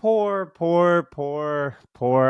Poor.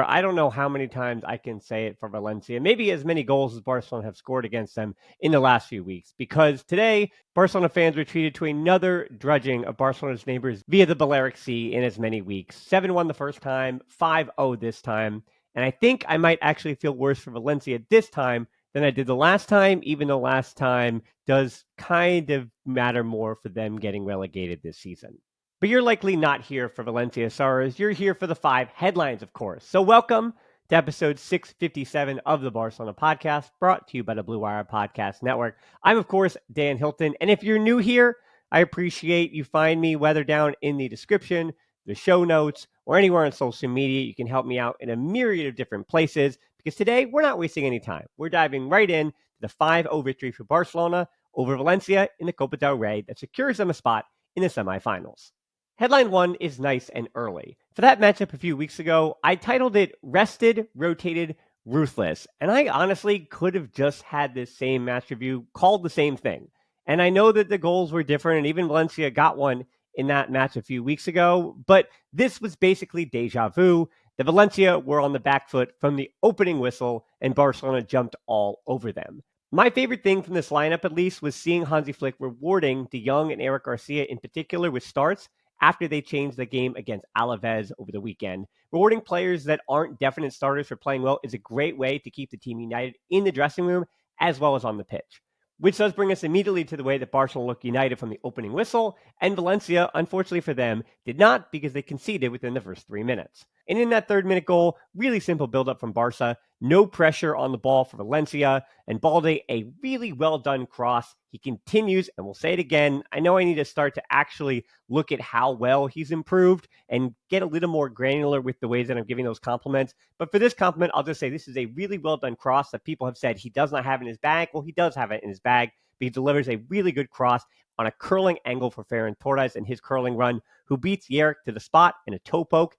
I don't know how many times I can say it for Valencia. Maybe as many goals as Barcelona have scored against them in the last few weeks. Because today, Barcelona fans were treated to another drudging of Barcelona's neighbors via the Balearic Sea in as many weeks. 7-1 the first time, 5-0 this time. And I think I might actually feel worse for Valencia this time than I did the last time, even though last time does kind of matter more for them getting relegated this season. But you're likely not here for Valencia Stars. You're here for the 5 headlines, of course. So welcome to episode 657 of the Barcelona podcast, brought to you by the Blue Wire Podcast Network. I'm, of course, Dan Hilton. And if you're new here, I appreciate you find me whether down in the description, the show notes, or anywhere on social media. You can help me out in a myriad of different places because today we're not wasting any time. We're diving right in to the 5-0 victory for Barcelona over Valencia in the Copa del Rey that secures them a spot in the semifinals. Headline 1 is nice and early. For that matchup a few weeks ago, I titled it Rested, Rotated, Ruthless. And I honestly could have just had this same match review called the same thing. And I know that the goals were different, and even Valencia got one in that match a few weeks ago. But this was basically deja vu. The Valencia were on the back foot from the opening whistle, and Barcelona jumped all over them. My favorite thing from this lineup, at least, was seeing Hansi Flick rewarding De Jong and Eric Garcia in particular with starts after they changed the game against Alaves over the weekend. Rewarding players that aren't definite starters for playing well is a great way to keep the team united in the dressing room as well as on the pitch. Which does bring us immediately to the way that Barcelona looked united from the opening whistle, and Valencia, unfortunately for them, did not because they conceded within the first 3 minutes. And in that third-minute goal, really simple build-up from Barca, no pressure on the ball for Valencia, and Balde, a really well-done cross. He continues, and we'll say it again, I know I need to start to actually look at how well he's improved and get a little more granular with the ways that I'm giving those compliments. But for this compliment, I'll just say this is a really well-done cross that people have said he does not have in his bag. Well, he does have it in his bag, but he delivers a really good cross on a curling angle for Ferran Torres and his curling run, who beats Yerrick to the spot in a toe poke.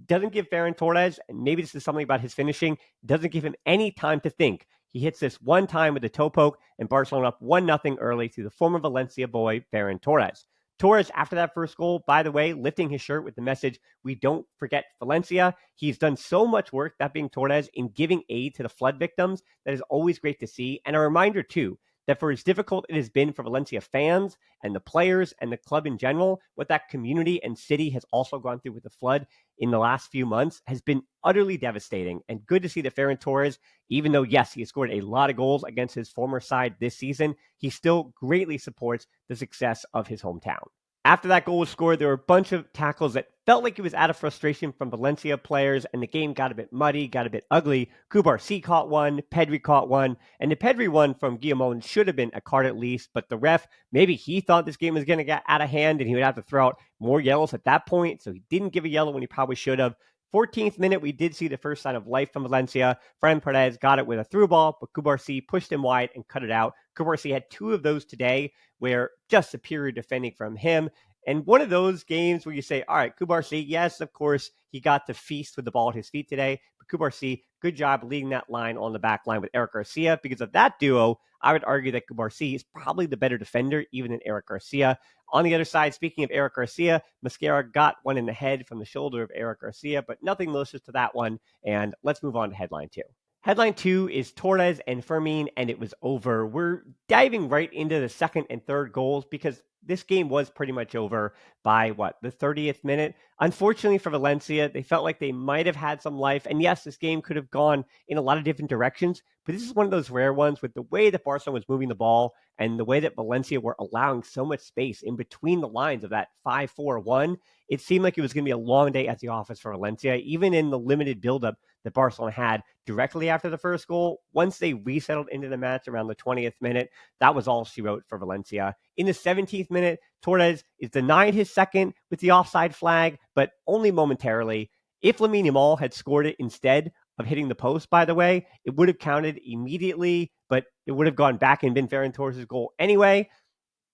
Doesn't give Ferran Torres, and maybe this is something about his finishing, doesn't give him any time to think. He hits this one time with a toe poke, and Barcelona up 1-0 early to the former Valencia boy, Ferran Torres. Torres, after that first goal, by the way, lifting his shirt with the message, "We don't forget Valencia." He's done so much work, that being Torres, in giving aid to the flood victims. That is always great to see. And a reminder, too, that for as difficult it has been for Valencia fans and the players and the club in general, what that community and city has also gone through with the flood in the last few months has been utterly devastating. And good to see that Ferran Torres, even though, yes, he has scored a lot of goals against his former side this season, he still greatly supports the success of his hometown. After that goal was scored, there were a bunch of tackles that felt like it was out of frustration from Valencia players, and the game got a bit muddy, got a bit ugly. Cubarsí caught one, Pedri caught one, and the Pedri one from Guillamon should have been a card at least, but the ref, maybe he thought this game was going to get out of hand and he would have to throw out more yellows at that point, so he didn't give a yellow when he probably should have. 14th minute, we did see the first sign of life from Valencia. Ferran Torres got it with a through ball, but Cubarsí pushed him wide and cut it out. Cubarsí had 2 of those today, where just superior defending from him. And one of those games where you say, all right, Cubarsí, yes, of course, he got to feast with the ball at his feet today. But Cubarsí, good job leading that line on the back line with Eric Garcia. Because of that duo, I would argue that Cubarsí is probably the better defender, even than Eric Garcia. On the other side, speaking of Eric Garcia, Mascara got one in the head from the shoulder of Eric Garcia, but nothing malicious to that one. And let's move on to headline 2. Headline 2 is Torres and Fermín, and it was over. We're diving right into the second and third goals because this game was pretty much over by, the 30th minute? Unfortunately for Valencia, they felt like they might have had some life. And yes, this game could have gone in a lot of different directions, but this is one of those rare ones with the way that Barcelona was moving the ball and the way that Valencia were allowing so much space in between the lines of that 5-4-1. It seemed like it was going to be a long day at the office for Valencia, even in the limited buildup that Barcelona had directly after the first goal. Once they resettled into the match around the 20th minute, that was all she wrote for Valencia. In the 17th minute, Torres is denied his second with the offside flag, but only momentarily. If Lamine Yamal had scored it instead of hitting the post, by the way, it would have counted immediately, but it would have gone back and been Ferran Torres' goal anyway.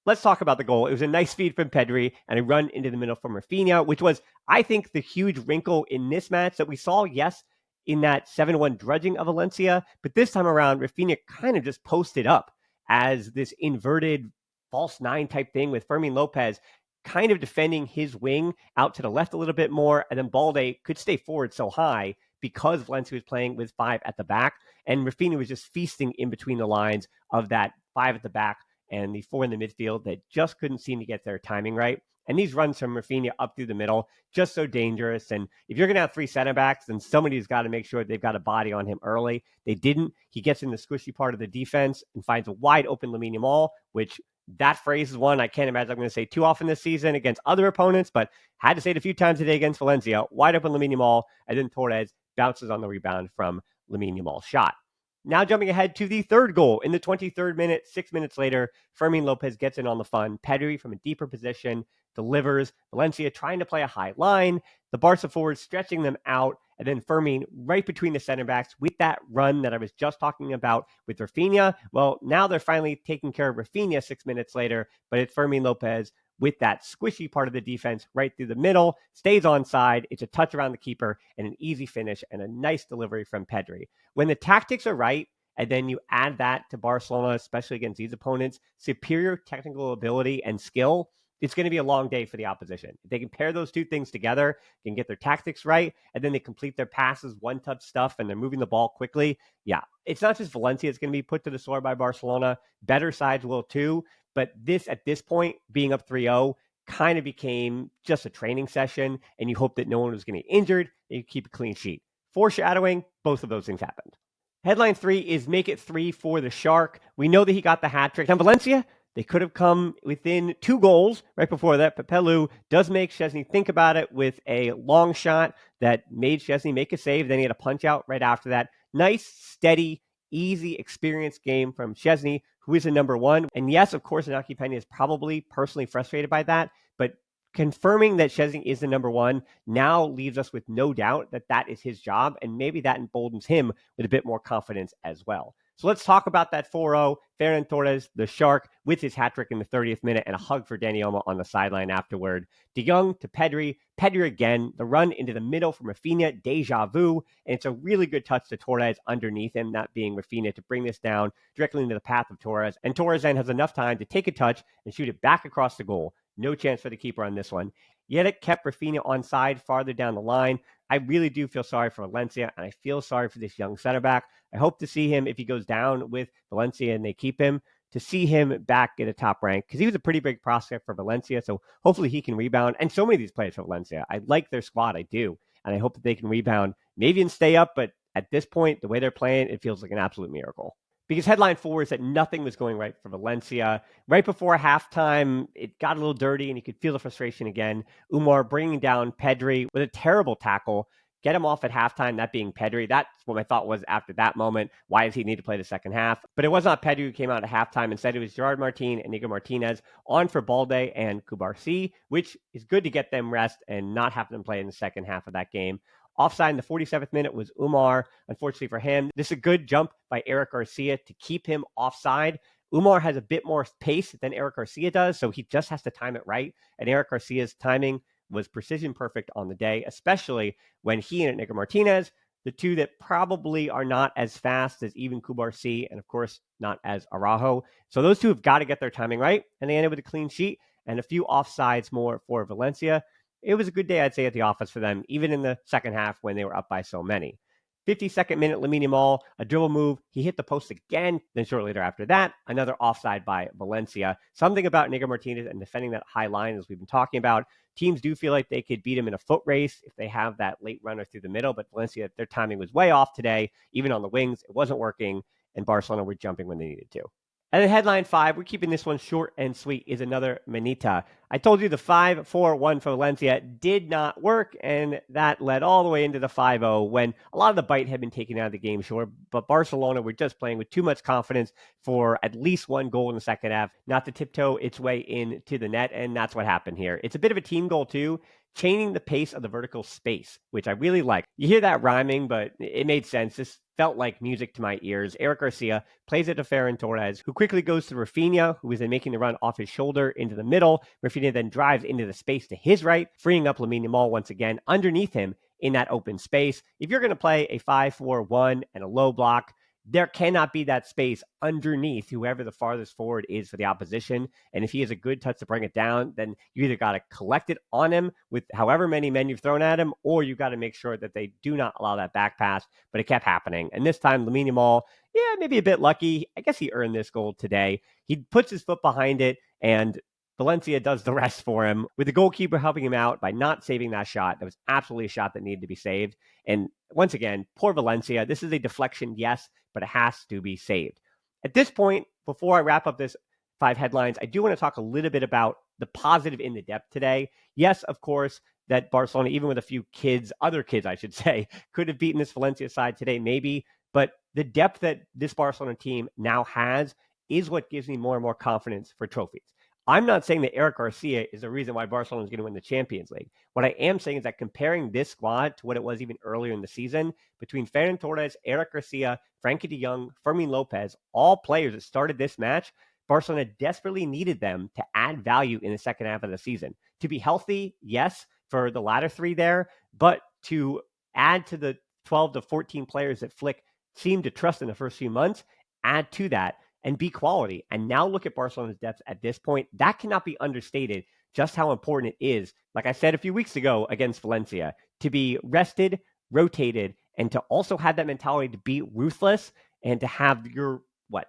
Let's talk about the goal. It was a nice feed from Pedri and a run into the middle from Rafinha, which was, I think, the huge wrinkle in this match that we saw, yes, in that 7-1 drudging of Valencia, but this time around, Rafinha kind of just posted up as this inverted false 9 type thing with Fermín Lopez kind of defending his wing out to the left a little bit more, and then Balde could stay forward so high because Valencia was playing with 5 at the back, and Rafinha was just feasting in between the lines of that 5 at the back and the 4 in the midfield that just couldn't seem to get their timing right. And these runs from Rafinha up through the middle, just so dangerous. And if you're going to have 3 center backs, then somebody's got to make sure they've got a body on him early. They didn't. He gets in the squishy part of the defense and finds a wide open Lamine Yamal, which that phrase is one I can't imagine I'm going to say too often this season against other opponents, but had to say it a few times today against Valencia. Wide open Lamine Yamal, and then Torres bounces on the rebound from Lamine Yamal's shot. Now jumping ahead to the third goal in the 23rd minute, 6 minutes later, Fermín Lopez gets in on the fun. Pedri from a deeper position delivers. Valencia trying to play a high line. The Barca forwards stretching them out. And then Fermín right between the center backs with that run that I was just talking about with Rafinha. Well, now they're finally taking care of Rafinha 6 minutes later, but it's Fermín Lopez with that squishy part of the defense right through the middle, stays onside. It's a touch around the keeper and an easy finish and a nice delivery from Pedri. When the tactics are right, and then you add that to Barcelona, especially against these opponents, superior technical ability and skill, it's going to be a long day for the opposition. If they can pair those two things together, can get their tactics right, and then they complete their passes, one-touch stuff, and they're moving the ball quickly. Yeah, it's not just Valencia that's going to be put to the sword by Barcelona. Better sides will too. But this, at this point, being up 3-0, kind of became just a training session, and you hope that no one was going to get injured, and you keep a clean sheet. Foreshadowing, both of those things happened. Headline 3 is make it 3 for the Shark. We know that he got the hat trick. Now, Valencia, they could have come within 2 goals right before that, but Pelou does make Szczesny think about it with a long shot that made Szczesny make a save. Then he had a punch out right after that. Nice, steady, easy, experienced game from Szczesny, who is a number 1. And yes, of course, Inaki Peña is probably personally frustrated by that, but confirming that Szczesny is the number 1 now leaves us with no doubt that that is his job, and maybe that emboldens him with a bit more confidence as well. So let's talk about that 4-0. Ferran Torres, the Shark, with his hat trick in the 30th minute and a hug for Dani Olmo on the sideline afterward. De Jong to Pedri. Pedri again. The run into the middle from Rafinha. Deja vu. And it's a really good touch to Torres underneath him, that being Rafinha, to bring this down directly into the path of Torres. And Torres then has enough time to take a touch and shoot it back across the goal. No chance for the keeper on this one. Yet it kept Rafinha onside farther down the line. I really do feel sorry for Valencia, and I feel sorry for this young center back. I hope to see him, if he goes down with Valencia and they keep him, to see him back in a top rank, because he was a pretty big prospect for Valencia, so hopefully he can rebound. And so many of these players for Valencia, I like their squad, I do, and I hope that they can rebound, maybe and stay up, but at this point, the way they're playing, it feels like an absolute miracle. Because headline 4 is that nothing was going right for Valencia. Right before halftime, it got a little dirty and you could feel the frustration again. Umar bringing down Pedri with a terrible tackle. Get him off at halftime, that being Pedri. That's what my thought was after that moment. Why does he need to play the second half? But it was not Pedri who came out at halftime. Instead, it was Gerard Martin and Nico Martinez on for Balde and Kubarsi, which is good to get them rest and not have them play in the second half of that game. Offside in the 47th minute was Umar. Unfortunately for him, this is a good jump by Eric Garcia to keep him offside. Umar has a bit more pace than Eric Garcia does, so he just has to time it right. And Eric Garcia's timing was precision perfect on the day, especially when he and Nico Martinez, the two that probably are not as fast as even Kubarsi, and of course, not as Araujo. So those two have got to get their timing right, and they ended with a clean sheet and a few offsides more for Valencia. It was a good day, I'd say, at the office for them, even in the second half when they were up by so many. 52nd minute, Lamine Yamal, a dribble move. He hit the post again. Then shortly later after that, another offside by Valencia. Something about Nico Martinez and defending that high line, as we've been talking about. Teams do feel like they could beat him in a foot race if they have that late runner through the middle. But Valencia, their timing was way off today. Even on the wings, it wasn't working. And Barcelona were jumping when they needed to. And then headline 5, we're keeping this one short and sweet, is another Manita. I told you the 5-4-1 for Valencia did not work, and that led all the way into the 5-0 when a lot of the bite had been taken out of the game, sure, but Barcelona were just playing with too much confidence for at least one goal in the second half, not to tiptoe its way into the net, and that's what happened here. It's a bit of a team goal, too, chaining the pace of the vertical space, which I really like. You hear that rhyming, but it made sense. This felt like music to my ears. Eric Garcia plays it to Ferran Torres, who quickly goes to Rafinha, who is then making the run off his shoulder into the middle. Rafinha then drives into the space to his right, freeing up Lamine Yamal once again underneath him in that open space. If you're going to play a 5-4-1 and a low block, there cannot be that space underneath whoever the farthest forward is for the opposition. And if he has a good touch to bring it down, then you either got to collect it on him with however many men you've thrown at him, or you got to make sure that they do not allow that back pass. But it kept happening. And this time, Lamine Yamal, yeah, maybe a bit lucky. I guess he earned this goal today. He puts his foot behind it, and Valencia does the rest for him, with the goalkeeper helping him out by not saving that shot. That was absolutely a shot that needed to be saved. And once again, poor Valencia. This is a deflection, yes, but it has to be saved. At this point, before I wrap up this 5 headlines, I do want to talk a little bit about the positive in the depth today. Yes, of course, that Barcelona, even with a few other kids, I should say, could have beaten this Valencia side today, maybe. But the depth that this Barcelona team now has is what gives me more and more confidence for trophies. I'm not saying that Eric Garcia is the reason why Barcelona is going to win the Champions League. What I am saying is that comparing this squad to what it was even earlier in the season, between Ferran Torres, Eric Garcia, Frankie de Jong, Fermín Lopez, all players that started this match, Barcelona desperately needed them to add value in the second half of the season. To be healthy, yes, for the latter 3 there, but to add to the 12 to 14 players that Flick seemed to trust in the first few months, add to that and be quality. And now look at Barcelona's depth at this point. That cannot be understated, just how important it is, like I said a few weeks ago against Valencia, to be rested, rotated, and to also have that mentality to be ruthless and to have your,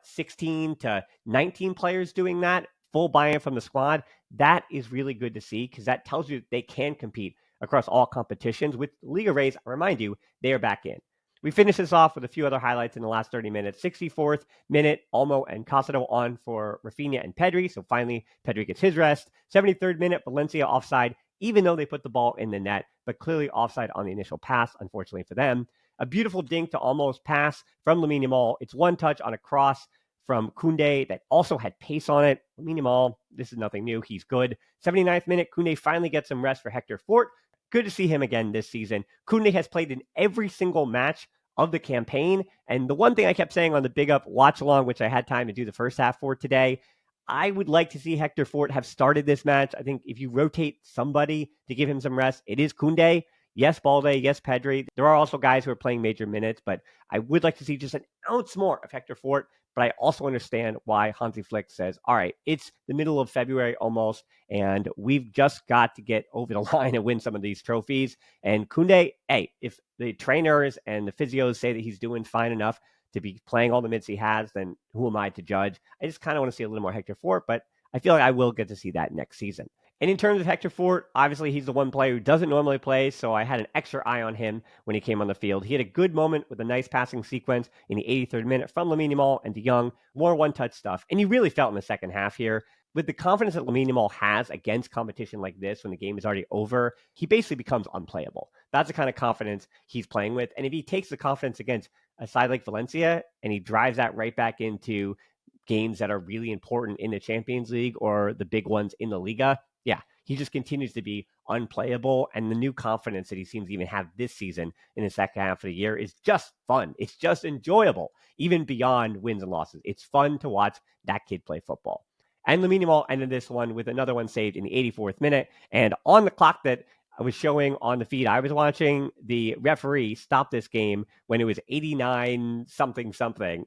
16 to 19 players doing that, full buy-in from the squad. That is really good to see, because that tells you that they can compete across all competitions. With Liga Reyes, I remind you, they are back in. We finish this off with a few other highlights in the last 30 minutes. 64th minute, Olmo and Casado on for Rafinha and Pedri. So finally, Pedri gets his rest. 73rd minute, Valencia offside, even though they put the ball in the net, but clearly offside on the initial pass, unfortunately for them. A beautiful dink to Olmo's pass from Lamine Yamal. It's one touch on a cross from Koundé that also had pace on it. Lamine Yamal, this is nothing new. He's good. 79th minute, Koundé finally gets some rest for Hector Fort. Good to see him again this season. Koundé has played in every single match of the campaign. And the one thing I kept saying on the Big Up watch along, which I had time to do the first half for today, I would like to see Hector Fort have started this match. I think if you rotate somebody to give him some rest, it is Koundé. Yes, Balde. Yes, Pedri. There are also guys who are playing major minutes, but I would like to see just an ounce more of Hector Fort. But I also understand why Hansi Flick says, all right, it's the middle of February almost, and we've just got to get over the line and win some of these trophies. And Koundé, hey, if the trainers and the physios say that he's doing fine enough to be playing all the minutes he has, then who am I to judge? I just kind of want to see a little more Hector Fort, but I feel like I will get to see that next season. And in terms of Hector Fort, obviously he's the one player who doesn't normally play, so I had an extra eye on him when he came on the field. He had a good moment with a nice passing sequence in the 83rd minute from Lamine Yamal and de Jong, more one-touch stuff. And you really felt in the second half here, with the confidence that Lamine Yamal has against competition like this when the game is already over, he basically becomes unplayable. That's the kind of confidence he's playing with. And if he takes the confidence against a side like Valencia and he drives that right back into games that are really important in the Champions League or the big ones in the Liga, yeah, he just continues to be unplayable. And the new confidence that he seems to even have this season in the second half of the year is just fun. It's just enjoyable, even beyond wins and losses. It's fun to watch that kid play football. And Lamine Yamal ended this one with another one saved in the 84th minute. And on the clock that I was showing on the feed I was watching, the referee stopped this game when it was 89 something.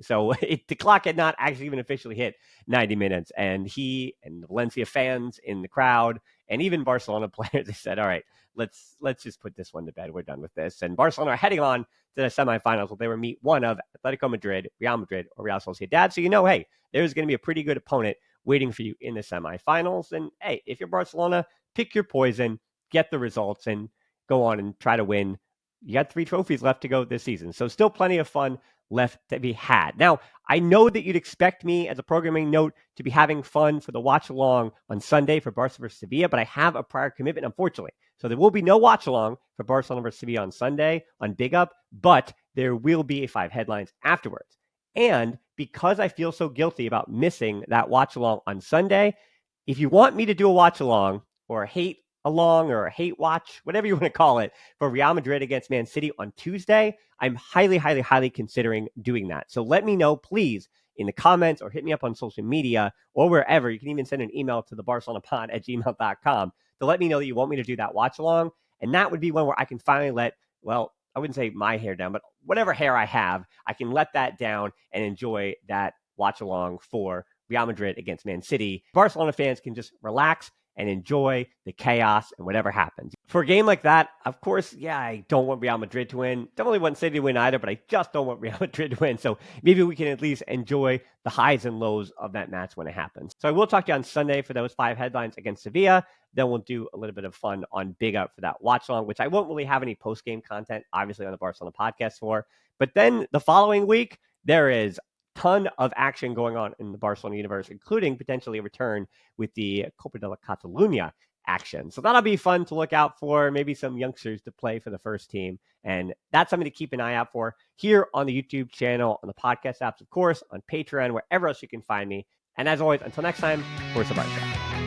So the clock had not actually even officially hit 90 minutes. And he and the Valencia fans in the crowd and even Barcelona players, they said, all right, let's just put this one to bed. We're done with this. And Barcelona are heading on to the semifinals where they will meet one of Atletico Madrid, Real Madrid, or Real Sociedad. So hey, there's going to be a pretty good opponent waiting for you in the semifinals. And hey, if you're Barcelona, pick your poison, get the results, and go on and try to win. You got 3 trophies left to go this season. So still plenty of fun left to be had. Now, I know that you'd expect me as a programming note to be having fun for the watch along on Sunday for Barcelona versus Sevilla, but I have a prior commitment, unfortunately. So there will be no watch along for Barcelona versus Sevilla on Sunday on Big Up, but there will be a 5 headlines afterwards. And because I feel so guilty about missing that watch along on Sunday, if you want me to do a watch along or a hate along or a hate watch, whatever you want to call it, for Real Madrid against Man City on Tuesday, I'm highly considering doing that. So let me know, please, in the comments or hit me up on social media or wherever. You can even send an email to the barcelonapod@gmail.com to let me know that you want me to do that watch along. And that would be one where I can finally let, I wouldn't say my hair down, but whatever hair I have, I can let that down and enjoy that watch along for Real Madrid against Man City. Barcelona fans can just relax and enjoy the chaos and whatever happens. For a game like that, of course, yeah, I don't want Real Madrid to win. Don't really want City to win either, but I just don't want Real Madrid to win. So maybe we can at least enjoy the highs and lows of that match when it happens. So I will talk to you on Sunday for those 5 headlines against Sevilla. Then we'll do a little bit of fun on Big Up for that watch along, which I won't really have any post-game content, obviously, on the Barcelona podcast for. But then the following week, there is ton of action going on in the Barcelona universe, including potentially a return with the Copa de la Catalunya action. So that'll be fun to look out for, maybe some youngsters to play for the first team. And that's something to keep an eye out for here on the YouTube channel, on the podcast apps, of course, on Patreon, wherever else you can find me. And as always, until next time, Forza Barca.